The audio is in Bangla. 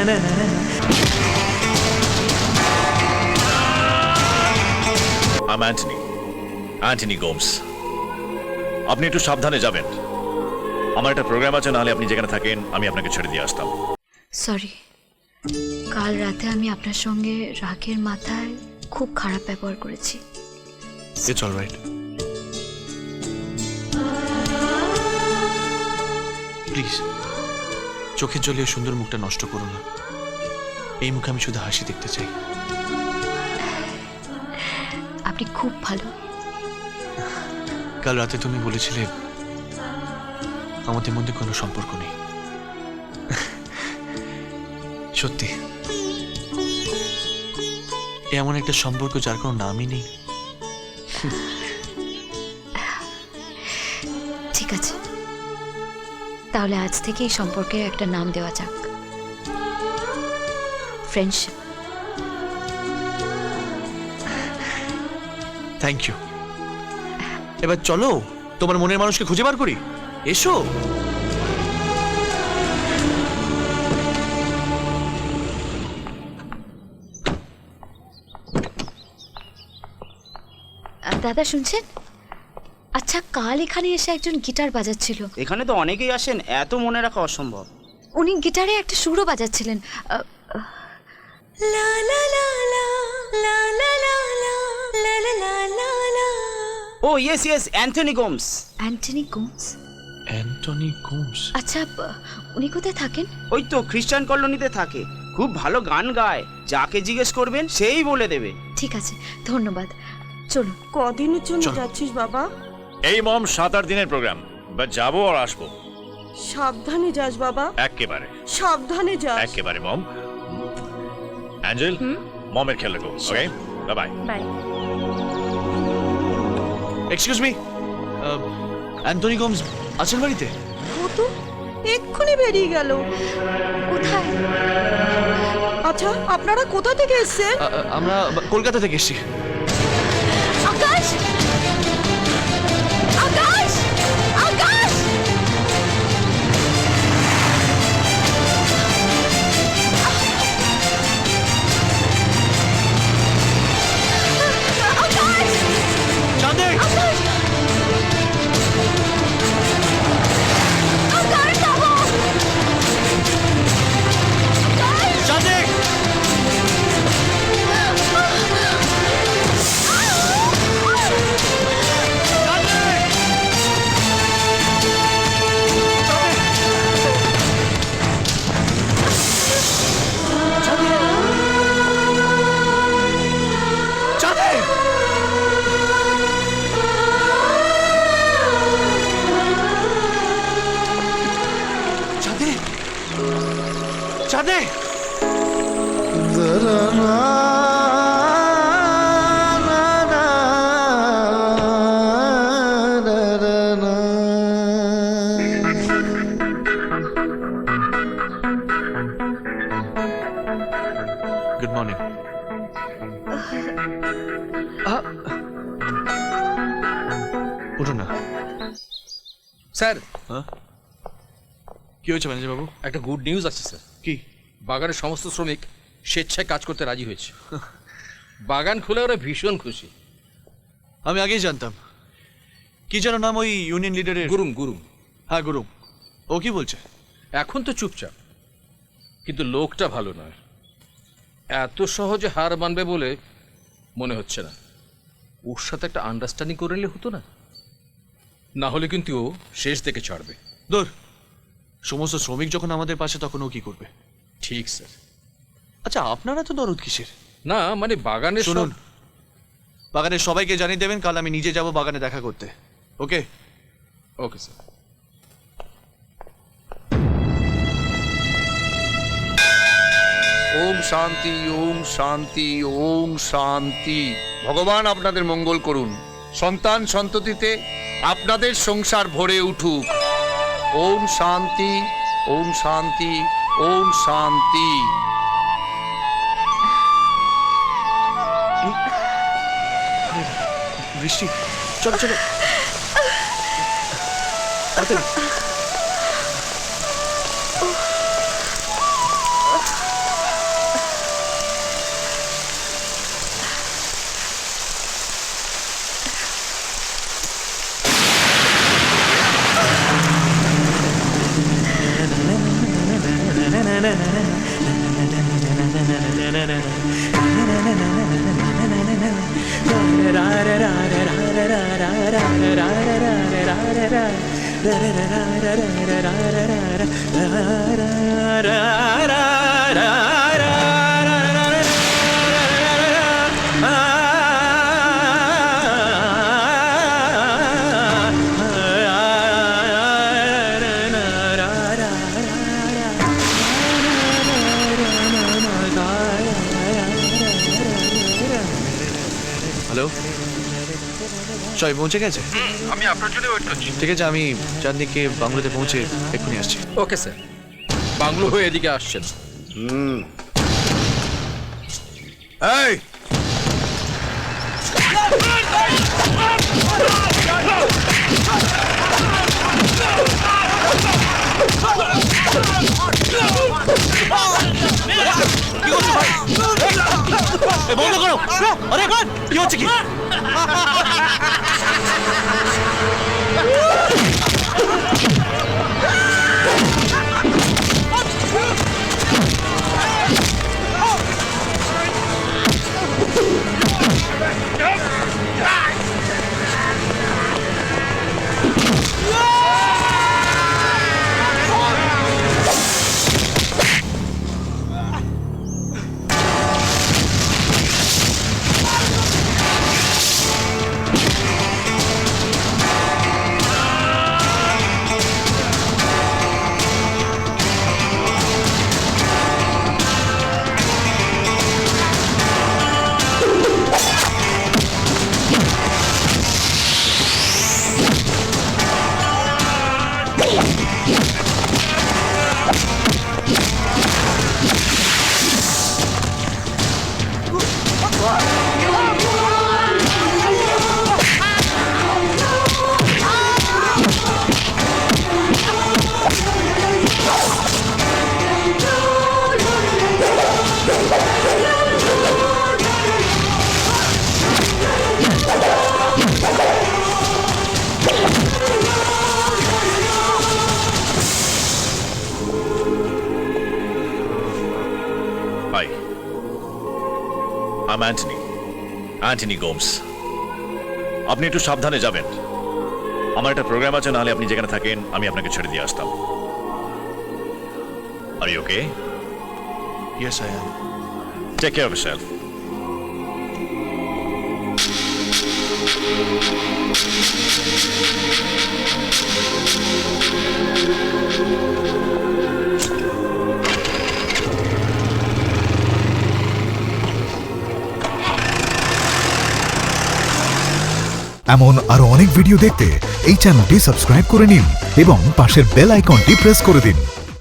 আমি অ্যান্টনি গোমস। আপনি একটু সাবধানে যাবেন, আমার একটা প্রোগ্রাম আছে, নাহলে আপনি যেখানে থাকেন আমি আপনাকে ছেড়ে দিয়ে আসতাম। সরি, কাল রাতে আমি আপনার সঙ্গে রাগের মাথায় খুব খারাপ ব্যবহার করেছি। It's alright. প্লিজ চোখের জলে সুন্দর মুখটা নষ্ট করো না। এই মুখে আমি শুধু হাসি দেখতে চাই। আপনি খুব ভালো। কাল রাতে তুমি বলেছিলে আমাদের মধ্যে কোনো সম্পর্ক নেই। সত্যি এমন একটা সম্পর্ক যার কোনো নামই নেই। ঠিক আছে, তাহলে আজ থেকে এই সম্পর্কের একটা নাম দেওয়া যাক, ফ্রেন্ডশিপ। Thank you. এবার চলো তোমার মনের মানুষকে খুঁজে বার করি। এসো। দাদা শুনছেন? আচ্ছা, কাল এখানে এসে একজন গিটার বাজাচ্ছিল। এখানে তো অনেকেই আসেন, এত মনে রাখা অসম্ভব। উনি গিটারে একটা সুরও বাজাচ্ছিলেন। লা লা লা লা লা লা লা লা লা লা লা লা লা। ও ইয়েস ইয়েস, অ্যান্থনি গোমস। অ্যান্টনি গোমস? অ্যান্টনি গোমস? আচ্ছা, উনি কোথায় থাকেন? ওই তো খ্রিস্টান কলোনিতে থাকে, খুব ভালো গান গায়। যাকে জিজ্ঞেস করবেন সেই বলে দেবে। ঠিক আছে, ধন্যবাদ। চলুন। কদিনের জন্য চলো। যাচ্ছিস বাবা? এই মম 7-8 দিনের প্রোগ্রাম, বা যাবো আর আসবো। সাবধানে যাস বাবা, একেবারে সাবধানে যাস। একেবারে মম। অ্যাঞ্জেল, মমের খেয়াল রাখো। Okay, bye bye. Bye. Excuse me, Anthony Gomes আছেন বাড়িতে? ও তো এক্ষুনি বেরিয়ে গেল। কোথায়? আচ্ছা, আপনারা কোথা থেকে এসেছেন? আমরা কলকাতা থেকে এসেছি। আকাশ! আকাশ! আকাশ! চাঁদে! চাঁদে! চাঁদে! চাঁদে! চাঁদে! Good morning. উঠুন না। স্যার, হ্যাঁ, কি হয়েছে ম্যানেজার বাবু? একটা গুড নিউজ আছে স্যার। কি? বাগানের সমস্ত শ্রমিক স্বেচ্ছায় কাজ করতে রাজি হয়েছে। বাগান খুলে ওরা ভীষণ খুশি। আমি আগেই জানতাম। কি যেন নাম ওই ইউনিয়ন লিডারের? গুরুম গুরুম। হ্যাঁ, গুরুম। ও কি বলছে? এখন তো চুপচাপ, কিন্তু লোকটা ভালো নয়। এত সহজে হার মানবে বলে মনে হচ্ছে না। ওর সাথে একটা আন্ডারস্ট্যান্ডিং করে নিলে হতো না? না হলে কিন্তু ও শেষ দেখে ছাড়বে। দূর, সমস্ত শ্রমিক যখন আমাদের পাশে তখন ও কি করবে? ঠিক স্যার। আচ্ছা, আপনারা তো দরদ কিসের? না মানে বাগানের শুনুন, বাগানের সবাইকে জানিয়ে দেবেন কাল আমি নিজে যাব বাগানে দেখা করতে। ওকে? Okay sir. ওম শান্তি, ওম শান্তি, ওম শান্তি। ভগবান আপনাদের মঙ্গল করুন, সন্তান সন্ততিতে আপনাদের সংসার ভরে উঠুক। ওম শান্তি, ওম শান্তি, ওম শান্তি। বৃষ্টি, চলো চলো তাড়াতাড়ি। হ্যালো, সবাই পৌঁছে গেছে? আমি আপনার জন্য ওয়েট করছি। ঠিক আছে, আমি চাঁদনিকে বাংলোতে পৌঁছে এক্ষুনি আসছি। ওকে স্যার, বাংলো হয়ে এদিকে আসছেন। এই বন্ধ করো! আরে কি হচ্ছে কি? Hi, I am Antony Gomes. আপনি একটু সাবধানে যাবেন। আমার একটা প্রোগ্রাম আছে, নাহলে আপনি যেখানে থাকেন আমি আপনাকে ছেড়ে দিয়ে আসতাম। Are you okay? Yes, I am. Take care of yourself. এমন আরো অনেক ভিডিও দেখতে এই চ্যানেলটি সাবস্ক্রাইব করে নিন এবং পাশের বেল আইকনটি প্রেস করে দিন।